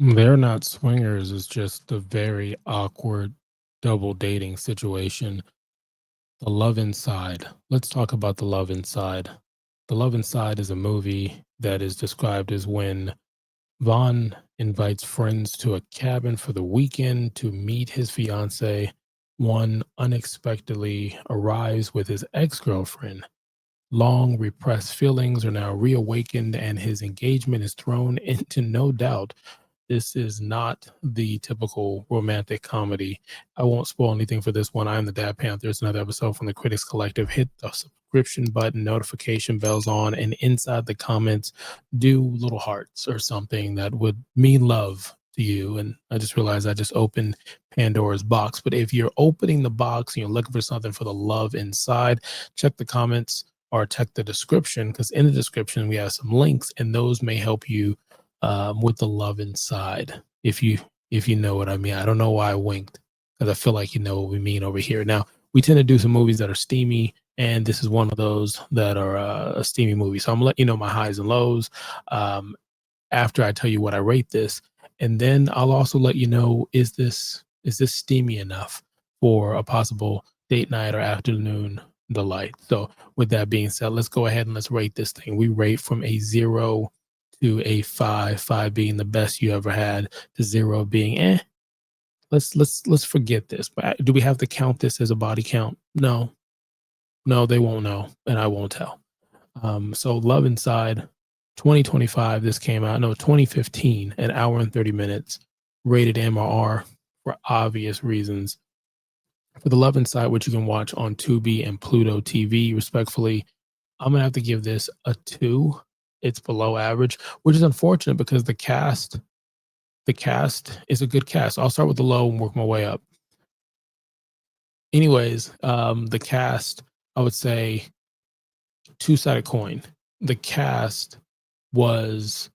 They're not swingers, it's just a very awkward double dating situation. The Love Inside. Let's talk about The Love Inside. The Love Inside is a movie that is described as when Vaughn invites friends to a cabin for the weekend to meet his fiancée. One unexpectedly arrives with his ex-girlfriend. Long repressed feelings are now reawakened, and his engagement is thrown into no doubt. This is not the typical romantic comedy. I won't spoil anything for this one. I am the Dad Panther. It's another episode from the Critics Collective. Hit the subscription button, notification bells on, and inside the comments, do little hearts or something that would mean love to you. And I just realized I just opened Pandora's box. But if you're opening the box and you're looking for something for the love inside, check the comments or check the description, because in the description we have some links, and those may help you with the love inside. If you know what I mean. I don't know why I winked, because I feel like you know what we mean over here. Now we tend to do some movies that are steamy, and this is one of those that are a steamy movie. So I'm gonna let you know my highs and lows um, after I tell you what I rate this, and then I'll also let you know, is this steamy enough for a possible date night or afternoon delight. So with that being said, let's go ahead and let's rate this thing. We rate from a 0 to a 5, 5 being the best you ever had, to 0 being let's forget this. But do we have to count this as a body count? No. No, they won't know, and I won't tell. So Love Inside, 2025, this came out. No, 2015, an hour and 30 minutes, rated MRR for obvious reasons. For the Love Inside, which you can watch on Tubi and Pluto TV, respectfully, I'm gonna have to give this a 2. It's below average, which is unfortunate because the cast is a good cast. I'll start with the low and work my way up. Anyways, the cast, I would say, two-sided coin. The cast was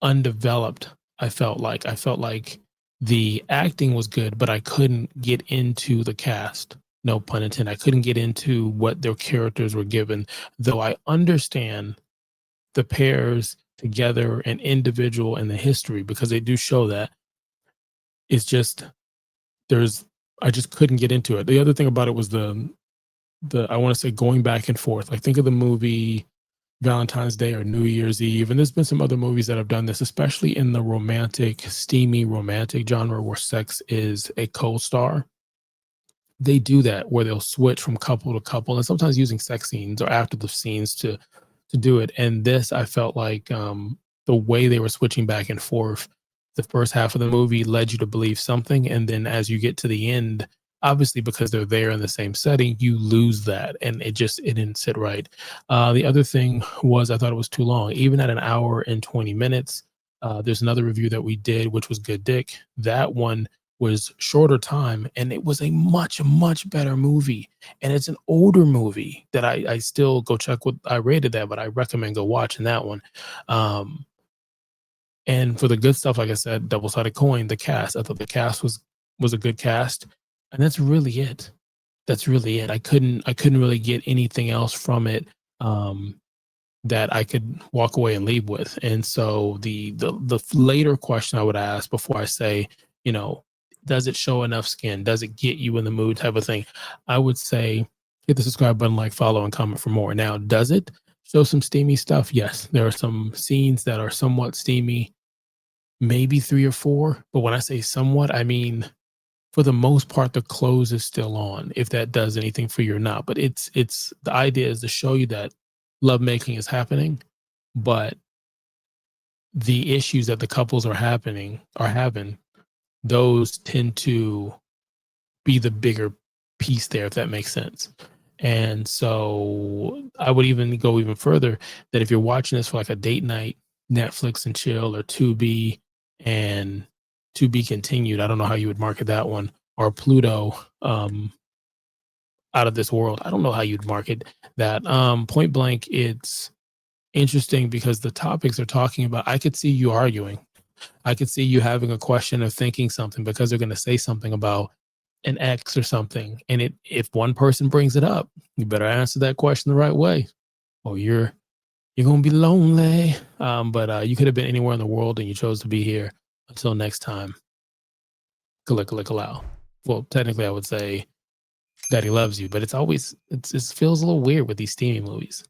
undeveloped. I felt like the acting was good, but I couldn't get into the cast. No pun intended. I couldn't get into what their characters were given, though I understand the pairs together and individual and the history, because they do show that. It's just there's I just couldn't get into it. The other thing about it was the I want to say going back and forth. Like, think of the movie Valentine's Day or New Year's Eve, and there's been some other movies that have done this, especially in the romantic, steamy romantic genre where sex is a co-star. They do that where they'll switch from couple to couple, and sometimes using sex scenes or after the scenes to do it. And this, I felt like the way they were switching back and forth, the first half of the movie led you to believe something, and then as you get to the end, obviously because they're there in the same setting, you lose that, and it didn't sit right. The other thing was I thought it was too long, even at an hour and 20 minutes. There's another review that we did, which was Good Dick. That one was shorter time, and it was a much better movie, and it's an older movie that I still go check what I rated that, but I recommend go watching that one. Um, and for the good stuff, like I said, double sided coin. The cast, I thought the cast was a good cast, and that's really it. That's really it. I couldn't really get anything else from it that I could walk away and leave with. And so the later question I would ask before I say, you know, does it show enough skin? Does it get you in the mood type of thing? I would say hit the subscribe button, like, follow, and comment for more. Now, does it show some steamy stuff? Yes, there are some scenes that are somewhat steamy, maybe 3 or 4. But when I say somewhat, I mean for the most part, the clothes is still on, if that does anything for you or not. But it's the idea is to show you that lovemaking is happening, but the issues that the couples are having, those tend to be the bigger piece there, if that makes sense. And so I would even go even further, that if you're watching this for like a date night, Netflix and chill, or and to be continued, I don't know how you would market that one, or Pluto, out of this world. I don't know how you'd market that. Point blank, it's interesting because the topics they're talking about, I could see you arguing. I could see you having a question or thinking something because they're going to say something about an ex or something. And if one person brings it up, you better answer that question the right way, or you're going to be lonely. But you could have been anywhere in the world and you chose to be here. Until next time, kalika Well, technically, I would say Daddy loves you, but it feels a little weird with these steamy movies.